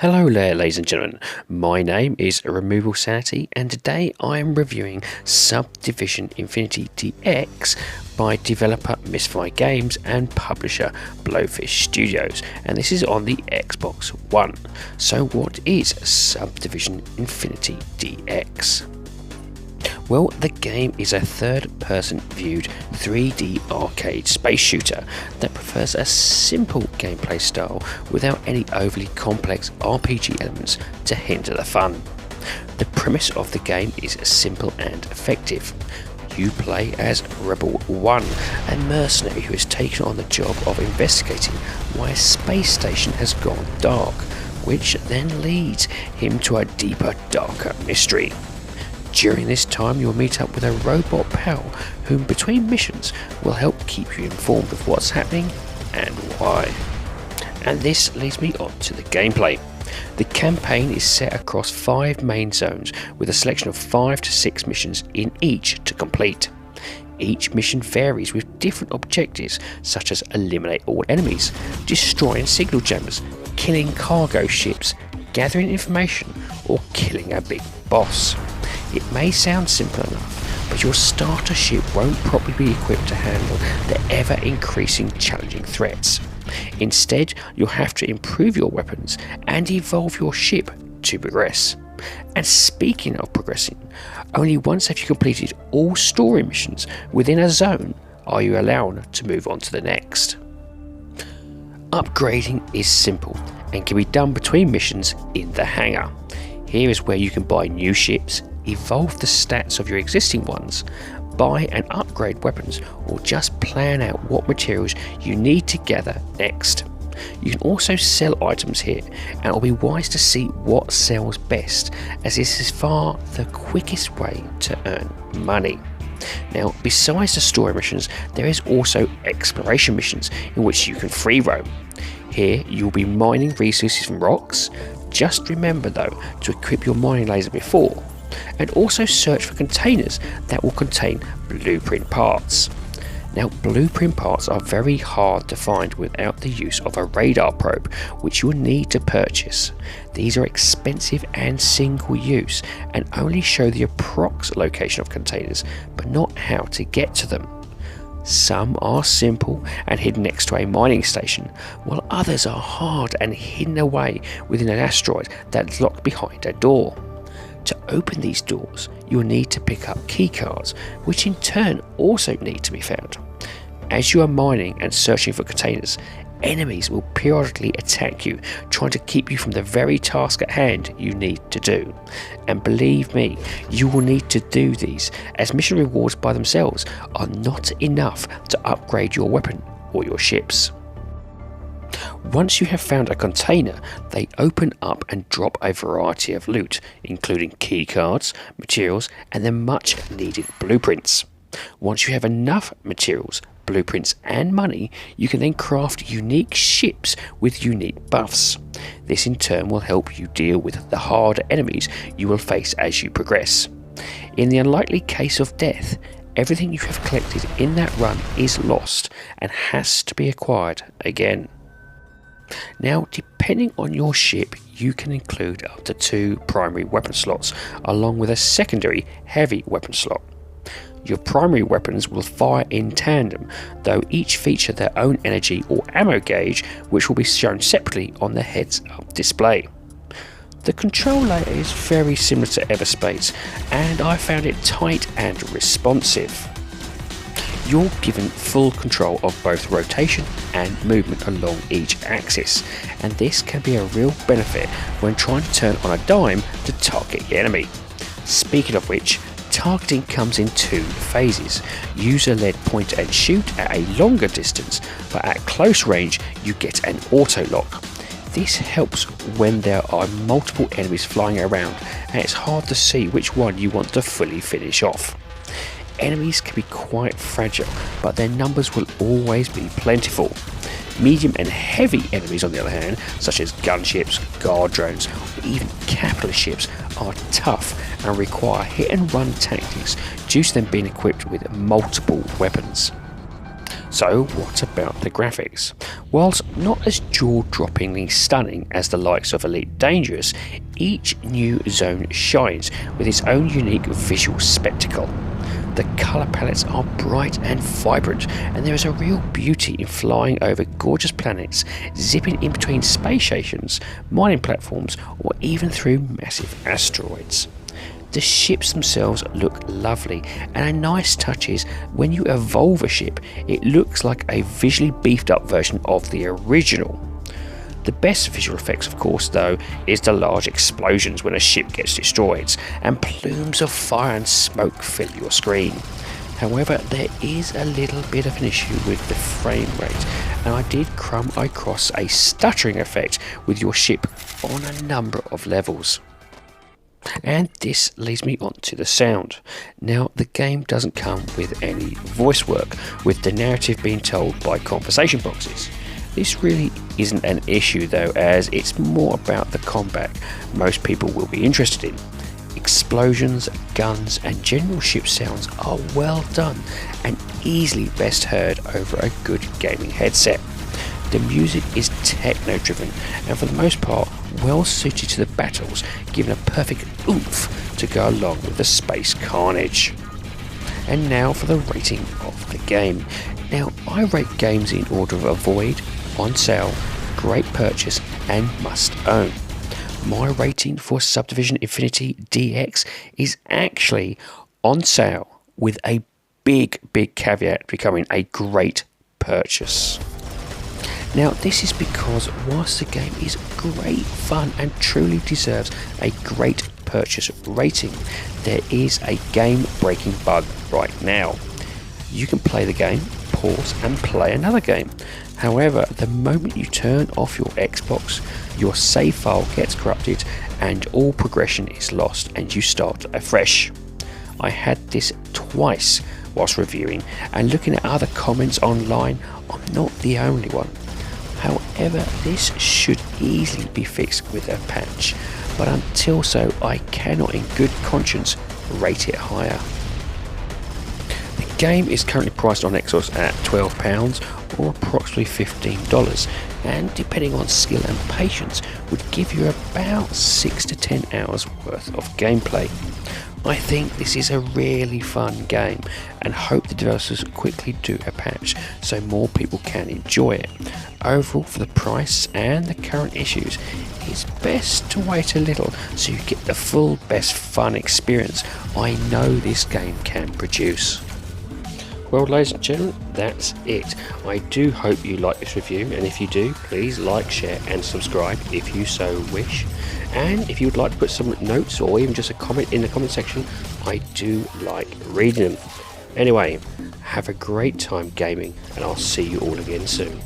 Hello there ladies and gentlemen, my name is Removal Sanity and today I am reviewing Subdivision Infinity DX by developer Mistfly Games and publisher Blowfish Studios, and this is on the Xbox One. So what is Subdivision Infinity DX? Well, the game is a third-person viewed 3D arcade space shooter that prefers a simple gameplay style without any overly complex RPG elements to hinder the fun. The premise of the game is simple and effective. You play as Rebel 1, a mercenary who has taken on the job of investigating why a space station has gone dark, which then leads him to a deeper, darker mystery. During this time you will meet up with a robot pal whom between missions will help keep you informed of what's happening and why. And this leads me on to the gameplay. The campaign is set across 5 main zones with a selection of 5 to 6 missions in each to complete. Each mission varies with different objectives such as eliminate all enemies, destroying signal jammers, killing cargo ships, gathering information or killing a big boss. It may sound simple enough, but your starter ship won't probably be equipped to handle the ever-increasing challenging threats. Instead, you'll have to improve your weapons and evolve your ship to progress. And speaking of progressing, only once have you completed all story missions within a zone are you allowed to move on to the next. Upgrading is simple and can be done between missions in the hangar. Here is where you can buy new ships, evolve the stats of your existing ones, buy and upgrade weapons, or just plan out what materials you need to gather next. You can also sell items here, and it will be wise to see what sells best, as this is far the quickest way to earn money. Now, besides the story missions, there is also exploration missions in which you can free roam. Here you'll be mining resources from rocks. Just remember though to equip your mining laser before, and also search for containers that will contain blueprint parts. Now, blueprint parts are very hard to find without the use of a radar probe, which you will need to purchase. These are expensive and single use and only show the approx location of containers, but not how to get to them. Some are simple and hidden next to a mining station, while others are hard and hidden away within an asteroid that's locked behind a door. To open these doors, you will need to pick up keycards, which in turn also need to be found. As you are mining and searching for containers, enemies will periodically attack you, trying to keep you from the very task at hand you need to do. And believe me, you will need to do these, as mission rewards by themselves are not enough to upgrade your weapon or your ships. Once you have found a container, they open up and drop a variety of loot, including keycards, materials, and the much needed blueprints. Once you have enough materials, blueprints and money, you can then craft unique ships with unique buffs. This in turn will help you deal with the harder enemies you will face as you progress. In the unlikely case of death, everything you have collected in that run is lost and has to be acquired again. Now, depending on your ship, you can include up to 2 primary weapon slots along with a secondary heavy weapon slot. Your primary weapons will fire in tandem, though each feature their own energy or ammo gauge, which will be shown separately on the heads-up display. The control layer is very similar to Everspace, and I found it tight and responsive. You're given full control of both rotation and movement along each axis, and this can be a real benefit when trying to turn on a dime to target the enemy. Speaking of which, targeting comes in 2 phases. User-led point and shoot at a longer distance, but at close range you get an auto lock. This helps when there are multiple enemies flying around and it's hard to see which one you want to fully finish off. Enemies can be quite fragile, but their numbers will always be plentiful. Medium and heavy enemies, on the other hand, such as gunships, guard drones, or even capitalist ships, are tough and require hit and run tactics due to them being equipped with multiple weapons. So what about the graphics? Whilst not as jaw-droppingly stunning as the likes of Elite Dangerous, each new zone shines with its own unique visual spectacle. The colour palettes are bright and vibrant, and there is a real beauty in flying over gorgeous planets, zipping in between space stations, mining platforms, or even through massive asteroids. The ships themselves look lovely, and a nice touch is when you evolve a ship, it looks like a visually beefed up version of the original. The best visual effects, of course, though, is the large explosions when a ship gets destroyed, and plumes of fire and smoke fill your screen. However, there is a little bit of an issue with the frame rate, and I did come across a stuttering effect with your ship on a number of levels. And this leads me on to the sound. Now, the game doesn't come with any voice work, with the narrative being told by conversation boxes. This really isn't an issue though, as it's more about the combat most people will be interested in. Explosions, guns and general ship sounds are well done and easily best heard over a good gaming headset. The music is techno driven and for the most part well suited to the battles, giving a perfect oomph to go along with the space carnage. And now for the rating of the game. Now, I rate games in order of avoid, on sale, great purchase and must own. My rating for Subdivision Infinity DX is actually on sale, with a big caveat becoming a great purchase. Now, this is because whilst the game is great fun and truly deserves a great purchase rating, there is a game-breaking bug right now. You can play the game, pause and play another game. However, the moment you turn off your Xbox, your save file gets corrupted and all progression is lost and you start afresh. I had this twice whilst reviewing, and looking at other comments online, I'm not the only one. However, this should easily be fixed with a patch, but until so, I cannot in good conscience rate it higher. The game is currently priced on Xbox at £12 or approximately $15, and depending on skill and patience would give you about 6 to 10 hours worth of gameplay. I think this is a really fun game and hope the developers quickly do a patch so more people can enjoy it. Overall, for the price and the current issues, it's best to wait a little so you get the full best fun experience I know this game can produce. Well, ladies and gentlemen, that's it. I do hope you like this review, and if you do, please like, share and subscribe if you so wish. And if you would like to put some notes or even just a comment in the comment section, I do like reading them. Anyway, have a great time gaming, and I'll see you all again soon.